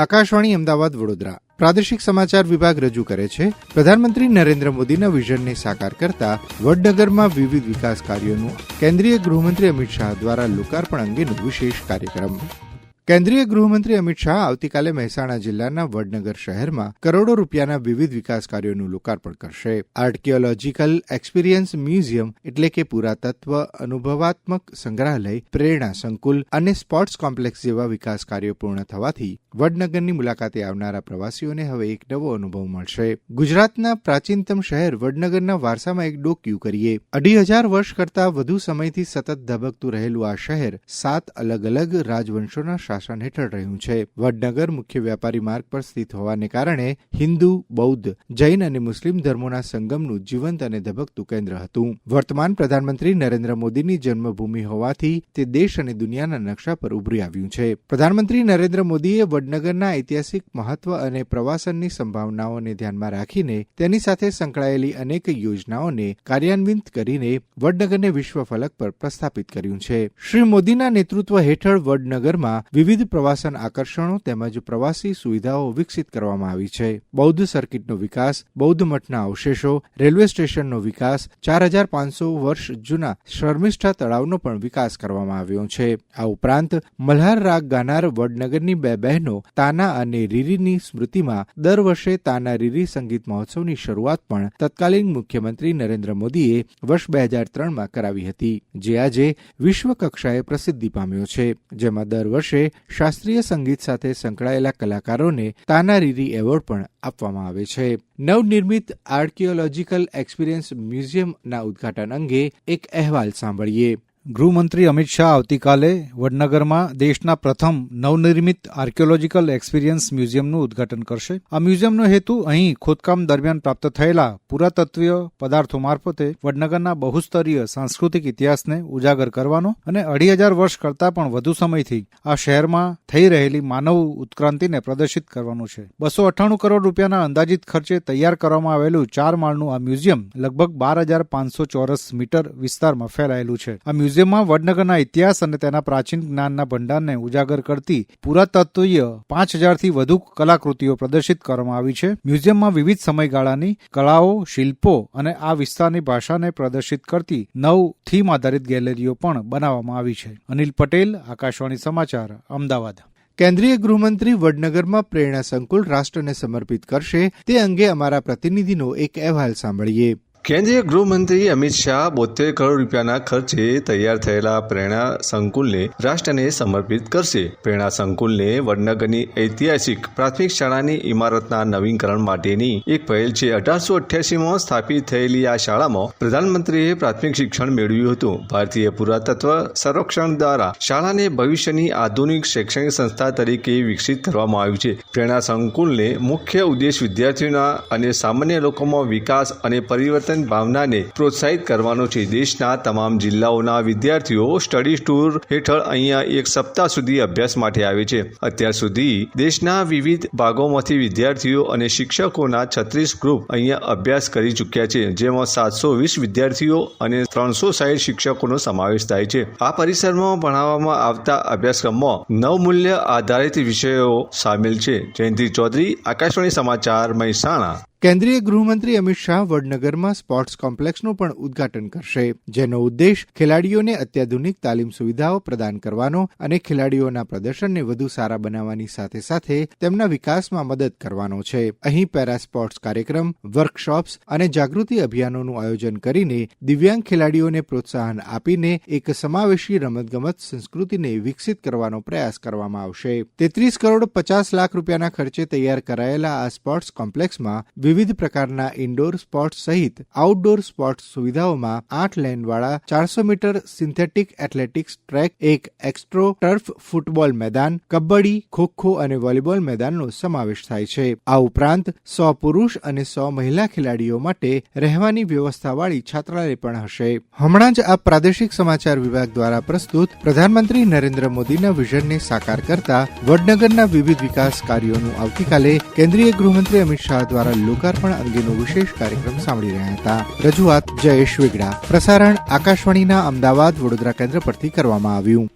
આકાશવાણી અમદાવાદ વડોદરા પ્રાદેશિક સમાચાર વિભાગ રજૂ કરે છે પ્રધાનમંત્રી નરેન્દ્ર મોદીના વિઝનને સાકાર કરતા વડનગરમાં વિવિધ વિકાસ કાર્યોનું કેન્દ્રીય ગૃહમંત્રી અમિત શાહ દ્વારા લોકાર્પણ અંગેનું વિશેષ કાર્યક્રમ. કેન્દ્રીય ગૃહમંત્રી અમિત શાહ આવતીકાલે મહેસાણા જિલ્લાના વડનગર શહેરમાં કરોડો રૂપિયાના વિવિધ વિકાસ કાર્યોનું લોકાર્પણ કરશે. આર્કિયોલોજીકલ એક્સપિરિયન્સ મ્યુઝિયમ એટલે કે પુરાતત્વ અનુભવાત્મક સંગ્રહાલય, પ્રેરણા સંકુલ અને સ્પોર્ટ્સ કોમ્પ્લેક્સ જેવા વિકાસ કાર્યો પૂર્ણ થવાથી વડનગરની મુલાકાતે આવનારા પ્રવાસીઓને હવે એક નવો અનુભવ મળશે. ગુજરાતના પ્રાચીનતમ શહેર વડનગરના વારસામાં એક ડોકિયું કરીએ. 2,500 વર્ષ કરતાં વધુ સમયથી સતત ધબકતું રહેલું આ શહેર 7 અલગ અલગ રાજવંશોના શાસન હેઠળ રહ્યું છે. વડનગર મુખ્ય વ્યાપારી માર્ગ પર સ્થિત હોવાને કારણે હિન્દુ, બૌદ્ધ, જૈન અને મુસ્લિમ ધર્મોના સંગમનું જીવંત અને ધબકતું કેન્દ્ર હતું. વર્તમાન પ્રધાનમંત્રી નરેન્દ્ર મોદીની જન્મભૂમિ હોવાથી તે દેશ અને દુનિયાના નકશા પર ઉભરી આવ્યું છે. પ્રધાનમંત્રી નરેન્દ્ર મોદીએ વડનગરના ઐતિહાસિક મહત્વ અને પ્રવાસનની સંભાવનાઓને ધ્યાનમાં રાખીને તેની સાથે સંકળાયેલી અનેક યોજનાઓને કાર્યાન્વિત કરીને વડનગરને વિશ્વ ફલક પર પ્રસ્થાપિત કર્યું છે. શ્રી મોદીના નેતૃત્વ હેઠળ વડનગરમાં વિવિધ પ્રવાસન આકર્ષણો તેમજ પ્રવાસી સુવિધાઓ વિકસિત કરવામાં આવી છે. બૌદ્ધ સર્કિટનો વિકાસ, બૌદ્ધ મઠના અવશેષો, રેલવે સ્ટેશનનો વિકાસ, 4,500 વર્ષ જૂના શર્મિષ્ઠા તળાવનો પણ વિકાસ કરવામાં આવ્યો છે. આ ઉપરાંત મલ્હાર રાગ ગાનાર વડનગરની 2 બહેનો તાના અને રીરીની સ્મૃતિમાં દર વર્ષે તાના રીરી સંગીત મહોત્સવની શરૂઆત પણ તત્કાલીન મુખ્યમંત્રી નરેન્દ્ર મોદીએ વર્ષ 2003માં કરાવી હતી, જે આજે વિશ્વ કક્ષાએ પ્રસિદ્ધિ પામ્યો છે. જેમાં દર વર્ષે શાસ્ત્રીય સંગીત સાથે સંકળાયેલા કલાકારોને તાના રીરી એવોર્ડ પણ આપવામાં આવે છે. નવનિર્મિત આર્કિયોલોજીકલ એક્સપિરિયન્સ મ્યુઝિયમના ઉદઘાટન અંગે એક અહેવાલ સાંભળીએ. ગૃહમંત્રી અમિત શાહ આવતીકાલે વડનગરમાં દેશના પ્રથમ નવનિર્મિત આર્કિયોલોજીકલ એક્સપિરિયન્સ મ્યુઝિયમનું ઉદઘાટન કરશે. આ મ્યુઝિયમનો હેતુ અહીં ખોદકામ દરમિયાન પ્રાપ્ત થયેલા પુરાતત્વીય પદાર્થો મારફતે વડનગરના બહુસ્તરીય સાંસ્કૃતિક ઇતિહાસને ઉજાગર કરવાનો અને 2,500 વર્ષ કરતાં પણ વધુ સમયથી આ શહેરમાં થઈ રહેલી માનવ ઉત્ક્રાંતિને પ્રદર્શિત કરવાનું છે. 298 કરોડ રૂપિયાના અંદાજિત ખર્ચે તૈયાર કરવામાં આવેલું 4 માળનું આ મ્યુઝિયમ લગભગ 12,500 ચોરસ મીટર વિસ્તારમાં ફેલાયેલું છે. આ મ્યુઝિયમમાં વડનગરના ઇતિહાસ અને તેના પ્રાચીન જ્ઞાનના ભંડારને ઉજાગર કરતી પુરાતત્વીય 5,000થી વધુ કલાકૃતિઓ પ્રદર્શિત કરવામાં આવી છે. મ્યુઝિયમમાં વિવિધ સમયગાળાની કળાઓ, શિલ્પો અને આ વિસ્તારની ભાષાને પ્રદર્શિત કરતી 9 થીમ આધારિત ગેલેરીઓ પણ બનાવવામાં આવી છે. અનિલ પટેલ, આકાશવાણી સમાચાર, અમદાવાદ. કેન્દ્રીય ગૃહમંત્રી વડનગરમાં પ્રેરણા સંકુલ રાષ્ટ્રને સમર્પિત કરશે તે અંગે અમારા પ્રતિનિધિનો એક અહેવાલ સાંભળીએ. કેન્દ્રીય ગૃહમંત્રી અમિત શાહ 72 કરોડ રૂપિયાના ખર્ચે તૈયાર થયેલા પ્રેરણા સંકુલને રાષ્ટ્રને સમર્પિત કરશે. પ્રેરણા સંકુલને વડનગરની ઐતિહાસિક પ્રાથમિક શાળાની ઇમારતના નવીનકરણ માટેની એક પહેલ છે. 1888માં સ્થાપિત થયેલી આ શાળામાં પ્રધાનમંત્રીએ પ્રાથમિક શિક્ષણ મેળવ્યું હતું. ભારતીય પુરાતત્વ સર્વેક્ષણ દ્વારા શાળાને ભવિષ્યની આધુનિક શૈક્ષણિક સંસ્થા તરીકે વિકસિત કરવામાં આવ્યું છે. પ્રેરણા સંકુલને મુખ્ય ઉદ્દેશ વિદ્યાર્થીઓના અને સામાન્ય લોકોમાં વિકાસ અને પરિવર્તન ભાવનાને પ્રોત્સાહિત કરવાનો છે. દેશના તમામ જિલ્લાઓના વિદ્યાર્થીઓ સ્ટડી ટૂર હેઠળ અહીંયા એક સપ્તાહ સુધી અભ્યાસ માટે આવે છે. અત્યાર સુધી દેશના વિવિધ ભાગોમાંથી વિદ્યાર્થીઓ અને શિક્ષકોના 36 ગ્રુપ અહીંયા અભ્યાસ કરી ચૂક્યા છે, જેમાં 720 વિદ્યાર્થીઓ અને 360 શિક્ષકોનો સમાવેશ થાય છે. આ પરિસરમાં ભણાવવામાં આવતા અભ્યાસક્રમમાં 9 મૂલ્ય આધારિત વિષયો સામેલ છે. જયંતિ ચૌધરી, આકાશવાણી સમાચાર, મહેસાણા. કેન્દ્રીય ગૃહમંત્રી અમિત શાહ વડનગરમાં સ્પોર્ટ્સ કોમ્પ્લેક્સનું પણ ઉદઘાટન કરશે, જેનો ઉદ્દેશ ખેલાડીઓને અત્યાધુનિક તાલીમ સુવિધાઓ પ્રદાન કરવાનો અને ખેલાડીઓના પ્રદર્શનને વધુ સારા બનાવવાની સાથે સાથે તેમના વિકાસમાં મદદ કરવાનો છે. અહીં પેરા સ્પોર્ટ્સ કાર્યક્રમ, વર્કશોપ્સ અને જાગૃતિ અભિયાનોનું આયોજન કરીને દિવ્યાંગ ખેલાડીઓને પ્રોત્સાહન આપીને એક સમાવેશી રમતગમત સંસ્કૃતિને વિકસિત કરવાનો પ્રયાસ કરવામાં આવશે. 33 કરોડ 50 લાખ રૂપિયાના ખર્ચે તૈયાર કરાયેલા આ સ્પોર્ટ્સ કોમ્પ્લેક્સમાં વિવિધ પ્રકારના ઇન્ડોર સ્પોર્ટ્સ સહિત આઉટડોર સ્પોર્ટ્સ સુવિધાઓમાં 8 લેનવાળા 400 મીટર સિન્થેટિક એથ્લેટિક્સ ટ્રેક, એક એક્સ્ટ્રો ટર્ફ ફૂટબોલ મેદાન, કબડ્ડી, ખોખો અને વોલીબોલ મેદાનનો સમાવેશ થાય છે. આ ઉપરાંત 100 પુરુષ અને 100 મહિલા ખેલાડીઓ માટે રહેવાની વ્યવસ્થાવાળી છાત્રાલય પણ હશે. હમણાં જ આ પ્રાદેશિક સમાચાર વિભાગ દ્વારા પ્રસ્તુત પ્રધાનમંત્રી નરેન્દ્ર મોદીના વિઝનને સાકાર કરતા વડનગરના વિવિધ વિકાસ કાર્યોનું આવતીકાલે કેન્દ્રીય ગૃહમંત્રી અમિત શાહ દ્વારા લોકાર્પણ અંગેનો વિશેષ કાર્યક્રમ સાંભળી રહ્યા હતા. રજૂઆત જયેશ વેગડા. પ્રસારણ આકાશવાણીના અમદાવાદ વડોદરા કેન્દ્ર પરથી કરવામાં આવ્યું.